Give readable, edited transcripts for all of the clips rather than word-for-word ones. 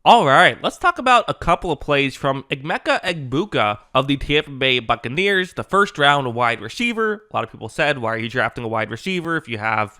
All right, let's talk about a couple of plays from Egbuka of the Tampa Bay Buccaneers, the first round wide receiver. A lot of people said, why are you drafting a wide receiver if you have,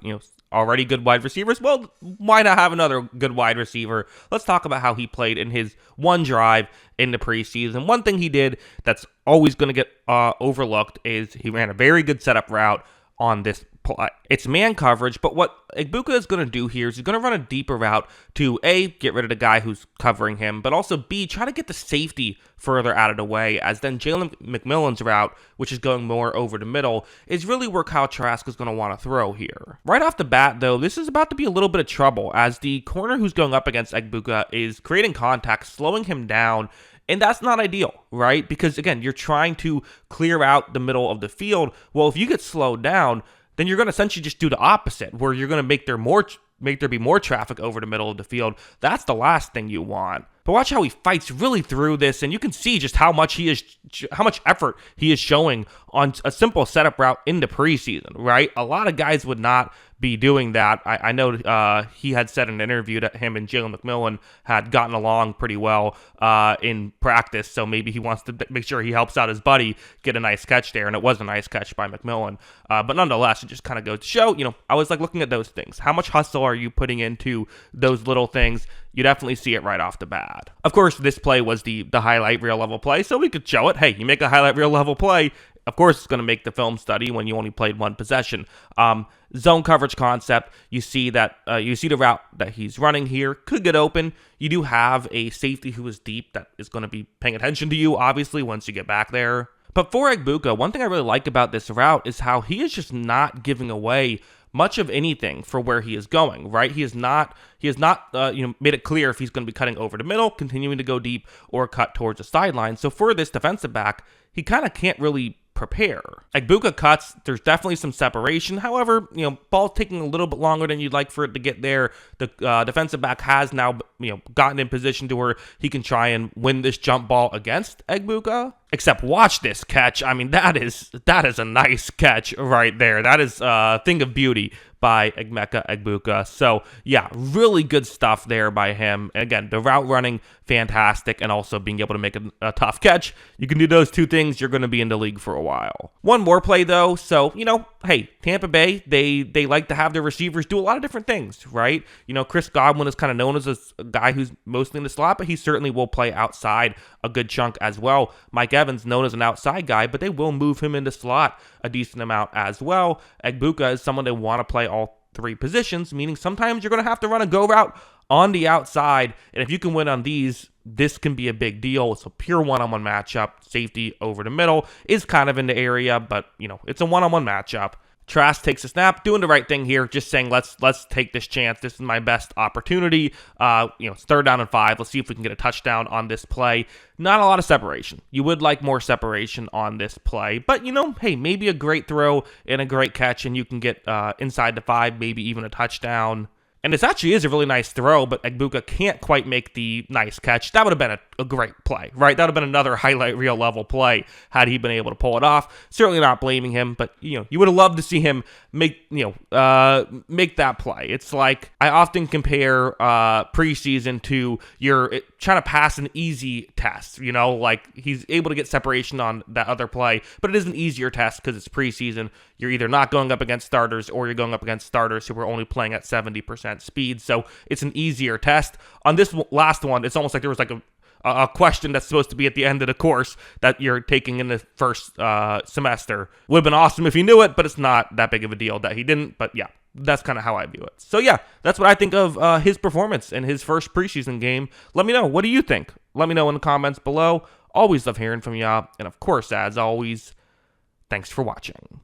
already good wide receivers? Well, why not have another good wide receiver? Let's talk about how he played in his one drive in the preseason. One thing he did that's always going to get overlooked is he ran a very good setup route on this play. It's man coverage, but what Egbuka is going to do here is he's going to run a deeper route to A, get rid of the guy who's covering him, but also B, try to get the safety further out of the way, as then Jalen McMillan's route, which is going more over the middle, is really where Kyle Trask is going to want to throw here. Right off the bat, though, this is about to be a little bit of trouble, as the corner who's going up against Egbuka is creating contact, slowing him down. And that's not ideal, right? Because, again, you're trying to clear out the middle of the field. Well, if you get slowed down, then you're going to essentially just do the opposite, where you're going to make there be more traffic over the middle of the field. That's the last thing you want. But watch how he fights really through this, and you can see just how much effort he is showing on a simple setup route in the preseason, right? A lot of guys would not be doing that. I know he had said in an interview that him and Jalen McMillan had gotten along pretty well in practice, so maybe he wants to make sure he helps out his buddy get a nice catch there, and it was a nice catch by McMillan. But nonetheless, it just kind of goes to show, I was like looking at those things. How much hustle are you putting into those little things? You definitely see it right off the bat. Of course, this play was the highlight reel level play, so we could show it. Hey, you make a highlight reel level play, of course it's going to make the film study when you only played one possession. Zone coverage concept, you see that you see the route that he's running here could get open. You do have a safety who is deep that is going to be paying attention to you, obviously, once you get back there. But for Egbuka, one thing I really like about this route is how he is just not giving away much of anything for where he is going, right? He has not made it clear if he's going to be cutting over the middle, continuing to go deep, or cut towards the sideline. So for this defensive back, he kind of can't really prepare. Egbuka cuts, there's definitely some separation. However, ball's taking a little bit longer than you'd like for it to get there. The defensive back has now, gotten in position to where he can try and win this jump ball against Egbuka. Except watch this catch. I mean, that is a nice catch right there. That is a thing of beauty by Egbuka. So, yeah, really good stuff there by him. And again, the route running, fantastic, and also being able to make a tough catch. You can do those two things, you're going to be in the league for a while. One more play, though. So, hey, Tampa Bay, they like to have their receivers do a lot of different things, right? Chris Godwin is kind of known as a guy who's mostly in the slot, but he certainly will play outside a good chunk as well. Mike Evans, known as an outside guy, but they will move him into slot a decent amount as well. Egbuka is someone they want to play all three positions, meaning sometimes you're going to have to run a go route on the outside, and if you can win on these, this can be a big deal. It's a pure one-on-one matchup. Safety over the middle is kind of in the area, but, it's a one-on-one matchup. Trask takes a snap, doing the right thing here, just saying, let's take this chance. This is my best opportunity. It's 3rd down and 5. Let's see if we can get a touchdown on this play. Not a lot of separation. You would like more separation on this play, but hey, maybe a great throw and a great catch, and you can get inside the 5, maybe even a touchdown. And this actually is a really nice throw, but Egbuka can't quite make the nice catch. That would have been a great play, right? That would have been another highlight reel level play had he been able to pull it off. Certainly not blaming him, but you would have loved to see him make that play. It's like I often compare preseason to you're trying to pass an easy test. Like he's able to get separation on that other play, but it is an easier test because it's preseason. You're either not going up against starters or you're going up against starters who are only playing at 70% speed. So it's an easier test. On this last one, it's almost like there was like a question that's supposed to be at the end of the course that you're taking in the first semester. Would have been awesome if he knew it, but it's not that big of a deal that he didn't. But yeah, that's kind of how I view it. So yeah, that's what I think of his performance in his first preseason game. Let me know. What do you think? Let me know in the comments below. Always love hearing from y'all. And of course, as always, thanks for watching.